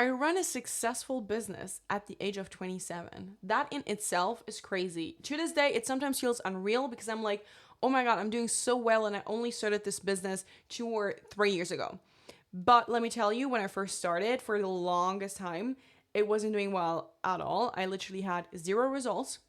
I run a successful business at the age of 27. That in itself is crazy. To this day, it sometimes feels unreal because I'm like, oh my God, I'm doing so well and I only started this business 2 or 3 years ago. But let me tell you, when I first started, for the longest time, it wasn't doing well at all. I literally had zero results,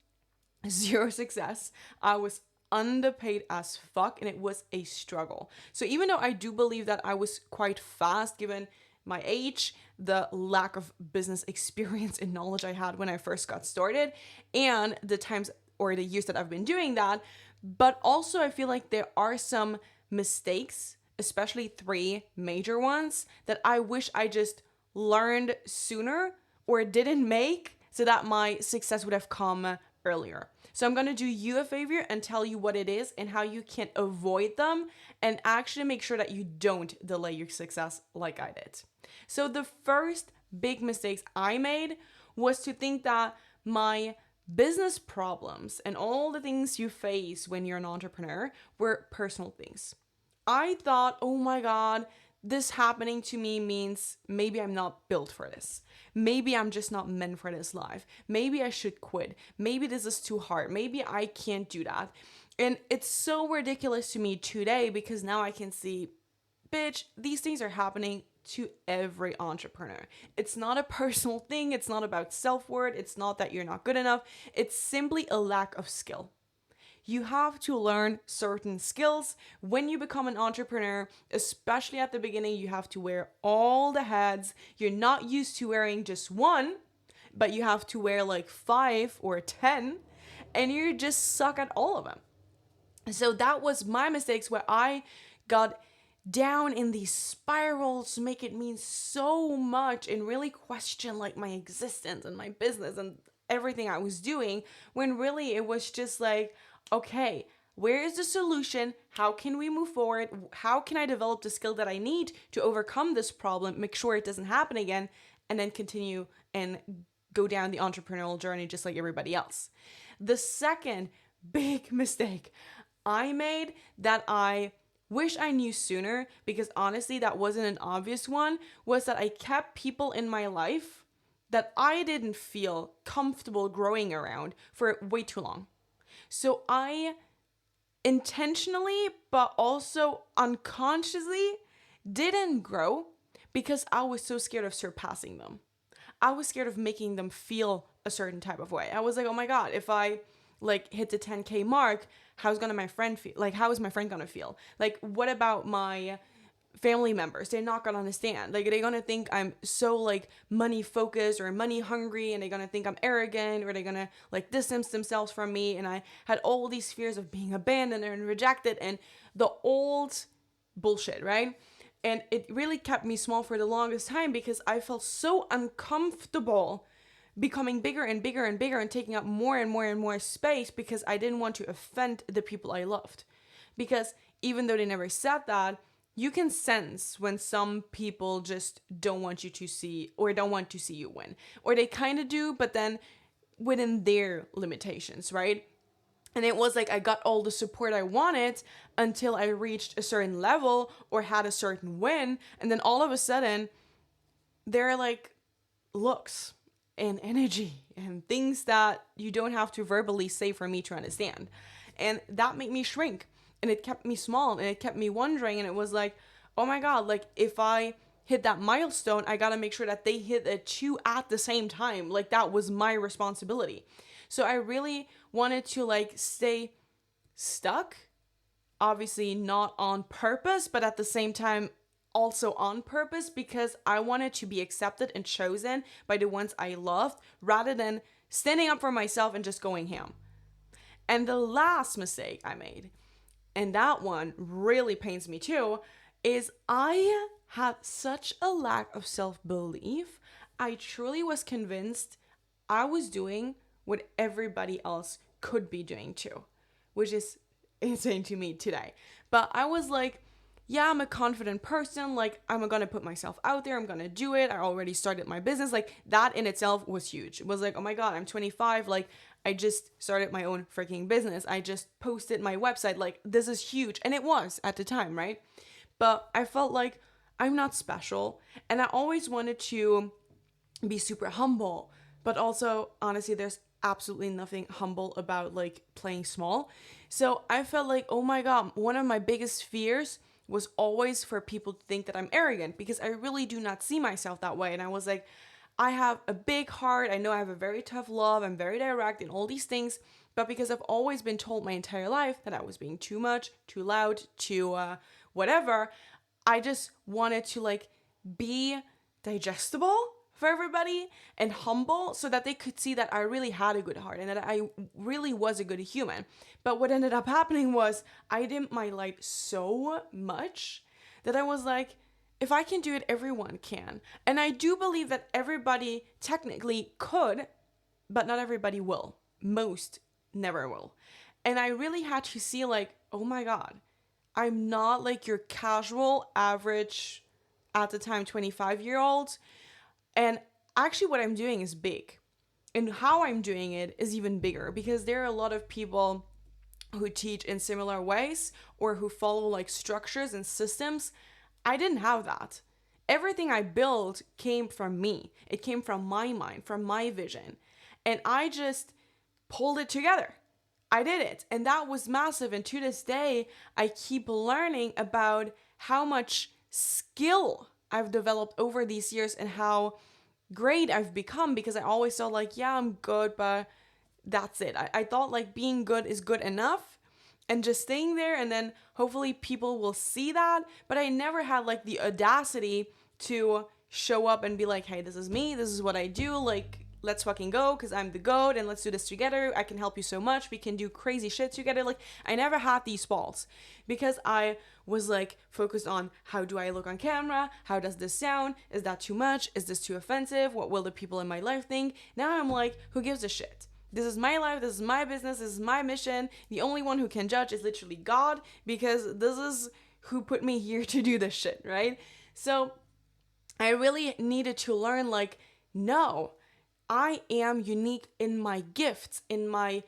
zero success. I was underpaid as fuck and it was a struggle. So even though I do believe that I was quite fast given my age, the lack of business experience and knowledge I had when I first got started, and the times or the years that I've been doing that, but also I feel like there are some mistakes, especially three major ones, that I wish I just learned sooner or didn't make so that my success would have come earlier. So I'm going to do you a favor and tell you what it is and how you can avoid them and actually make sure that you don't delay your success like I did. So the first big mistakes I made was to think that my business problems and all the things you face when you're an entrepreneur were personal things. I thought, oh my God, this happening to me means maybe I'm not built for this. Maybe I'm just not meant for this life. Maybe I should quit. Maybe this is too hard. Maybe I can't do that. And it's so ridiculous to me today because now I can see, bitch, these things are happening to every entrepreneur. It's not a personal thing. It's not about self-worth. It's not that you're not good enough. It's simply a lack of skill. You have to learn certain skills when you become an entrepreneur, especially at the beginning. You have to wear all the hats. You're not used to wearing just one, but you have to wear like 5 or 10, and you just suck at all of them. So that was my mistakes where I got down in these spirals to make it mean so much and really question like my existence and my business and everything I was doing, when really it was just like, okay, where is the solution? How can we move forward? How can I develop the skill that I need to overcome this problem, make sure it doesn't happen again, and then continue and go down the entrepreneurial journey just like everybody else. The second big mistake I made that I wish I knew sooner, because honestly that wasn't an obvious one, was that I kept people in my life that I didn't feel comfortable growing around for way too long. So I intentionally, but also unconsciously, didn't grow because I was so scared of surpassing them. I was scared of making them feel a certain type of way. I was like, oh my God, if I like hit the 10K mark, how's gonna my friend feel? Like, how is my friend gonna feel? Like, what about my family members? They're not gonna understand. Like, they're gonna think I'm so like money focused or money hungry, and they're gonna think I'm arrogant, or they're gonna like distance themselves from me. And I had all these fears of being abandoned and rejected and the old bullshit, right? And it really kept me small for the longest time because I felt so uncomfortable becoming bigger and bigger and bigger and taking up more and more and more space because I didn't want to offend the people I loved. Because even though they never said that, you can sense when some people just don't want you to see, or don't want to see you win. Or they kind of do, but then within their limitations, right? And it was like I got all the support I wanted until I reached a certain level or had a certain win. And then all of a sudden, there are like looks and energy and things that you don't have to verbally say for me to understand. And that made me shrink, and it kept me small, and it kept me wondering. And it was like, oh my God, like if I hit that milestone, I gotta make sure that they hit it too at the same time. Like that was my responsibility. So I really wanted to like stay stuck, obviously not on purpose, but at the same time also on purpose, because I wanted to be accepted and chosen by the ones I loved rather than standing up for myself and just going ham. And the last mistake I made, and that one really pains me too, is I had such a lack of self-belief. I truly was convinced I was doing what everybody else could be doing too, which is insane to me today. But I was like, yeah, I'm a confident person. Like, I'm gonna put myself out there. I'm gonna do it. I already started my business. Like, that in itself was huge. It was like, oh my God, I'm 25. Like, I just started my own freaking business. I just posted my website. Like, this is huge. And it was at the time, right? But I felt like I'm not special. And I always wanted to be super humble. But also, honestly, there's absolutely nothing humble about like playing small. So I felt like, oh my God, one of my biggest fears was always for people to think that I'm arrogant, because I really do not see myself that way. And I was like, I have a big heart. I know I have a very tough love. I'm very direct and all these things. But because I've always been told my entire life that I was being too much, too loud, too whatever, I just wanted to like be digestible for everybody and humble so that they could see that I really had a good heart and that I really was a good human. But what ended up happening was I dimmed my light so much that I was like, if I can do it, everyone can. And I do believe that everybody technically could, but not everybody will. Most never will. And I really had to see like, oh my God, I'm not like your casual average at the time 25-year-old. And actually what I'm doing is big. And how I'm doing it is even bigger, because there are a lot of people who teach in similar ways or who follow like structures and systems. I didn't have that. Everything I built came from me. It came from my mind, from my vision. And I just pulled it together. I did it. And that was massive. And to this day, I keep learning about how much skill I've developed over these years and how great I've become, because I always thought like, yeah, I'm good, but that's it. I thought like being good is good enough and just staying there, and then hopefully people will see that. But I never had like the audacity to show up and be like, hey, this is me, this is what I do, like let's fucking go, because I'm the goat and let's do this together. I can help you so much. We can do crazy shit together. Like I never had these balls, because I was like focused on how do I look on camera? How does this sound? Is that too much? Is this too offensive? What will the people in my life think? Now I'm like, who gives a shit? This is my life, this is my business, this is my mission. The only one who can judge is literally God, because this is who put me here to do this shit, right? So I really needed to learn like, no, I am unique in my gifts, in my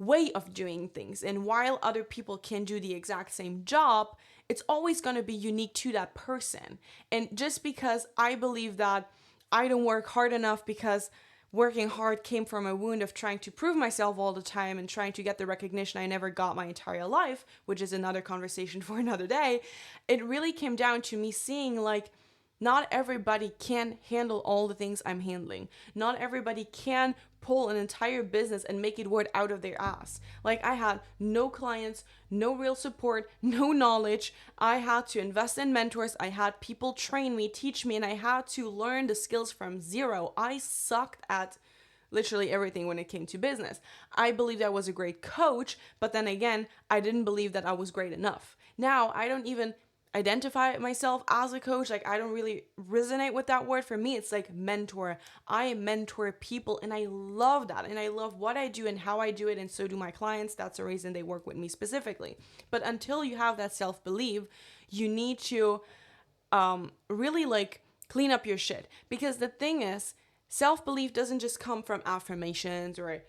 way of doing things. And while other people can do the exact same job, it's always going to be unique to that person. And just because I believe that I don't work hard enough because working hard came from a wound of trying to prove myself all the time and trying to get the recognition I never got my entire life, which is another conversation for another day, it really came down to me seeing like, not everybody can handle all the things I'm handling. Not everybody can pull an entire business and make it work out of their ass. Like I had no clients, no real support, no knowledge. I had to invest in mentors. I had people train me, teach me, and I had to learn the skills from zero. I sucked at literally everything when it came to business. I believed I was a great coach, but then again, I didn't believe that I was great enough. Now, I don't even identify myself as a coach. Like I don't really resonate with that word. For me, it's like mentor. I mentor people and I love that. And I love what I do and how I do it. And so do my clients. That's the reason they work with me specifically. But until you have that self-belief, you need to really like clean up your shit. Because the thing is, self-belief doesn't just come from affirmations or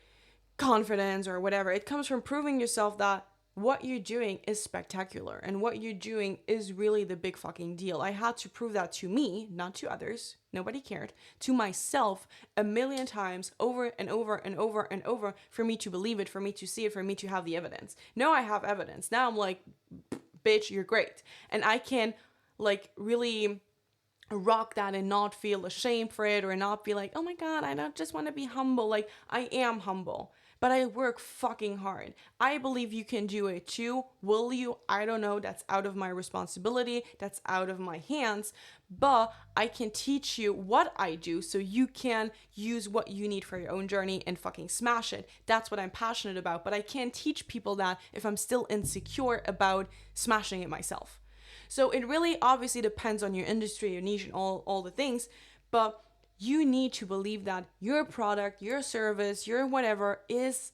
confidence or whatever. It comes from proving yourself that what you're doing is spectacular and what you're doing is really the big fucking deal. I had to prove that to me, not to others. Nobody cared. To myself a million times over and over and over and over for me to believe it, for me to see it, for me to have the evidence. Now I have evidence. Now I'm like, bitch, you're great. And I can like really rock that and not feel ashamed for it or not be like, oh my God, I don't just want to be humble. Like I am humble, but I work fucking hard. I believe you can do it too. Will you? I don't know. That's out of my responsibility. That's out of my hands. But I can teach you what I do so you can use what you need for your own journey and fucking smash it. That's what I'm passionate about. But I can't teach people that if I'm still insecure about smashing it myself. So it really obviously depends on your industry, your niche, and all the things. But you need to believe that your product, your service, your whatever is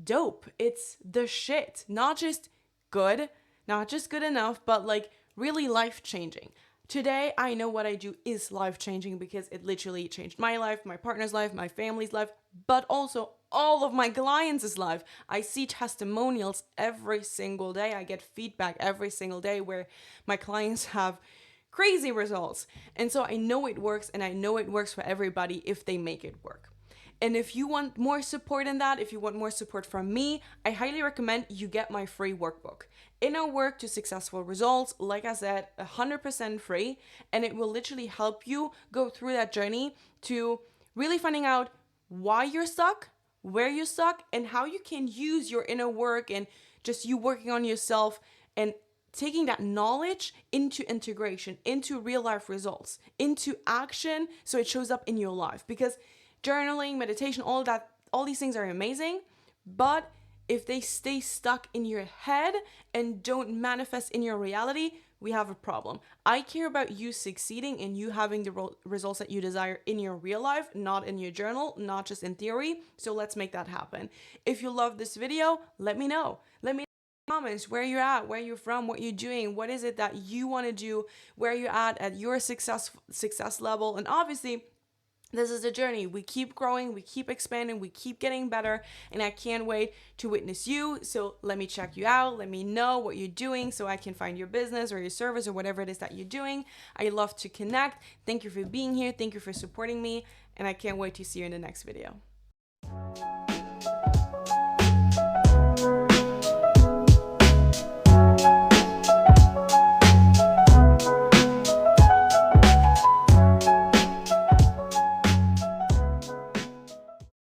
dope. It's the shit. Not just good, not just good enough, but like really life-changing. Today, I know what I do is life-changing because it literally changed my life, my partner's life, my family's life, but also all of my clients' life. I see testimonials every single day. I get feedback every single day where my clients have crazy results. And so I know it works, and I know it works for everybody if they make it work. And if you want more support in that, if you want more support from me, I highly recommend you get my free workbook. Inner Work to Successful Results, like I said, 100% free, and it will literally help you go through that journey to really finding out why you're stuck, where you're stuck, and how you can use your inner work and just you working on yourself and taking that knowledge into integration, into real life results, into action, so it shows up in your life. Because journaling, meditation, all that, all these things are amazing, but if they stay stuck in your head and don't manifest in your reality, we have a problem. I care about you succeeding and you having the results that you desire in your real life, not in your journal, not just in theory. So let's make that happen. If you love this video, let me know. Let me know in the comments where you're at, where you're from, what you're doing, what is it that you want to do, where you're at your success level. And obviously, this is a journey. We keep growing, we keep expanding, we keep getting better, and I can't wait to witness you. So let me check you out. Let me know what you're doing so I can find your business or your service or whatever it is that you're doing. I love to connect. Thank you for being here. Thank you for supporting me, and I can't wait to see you in the next video.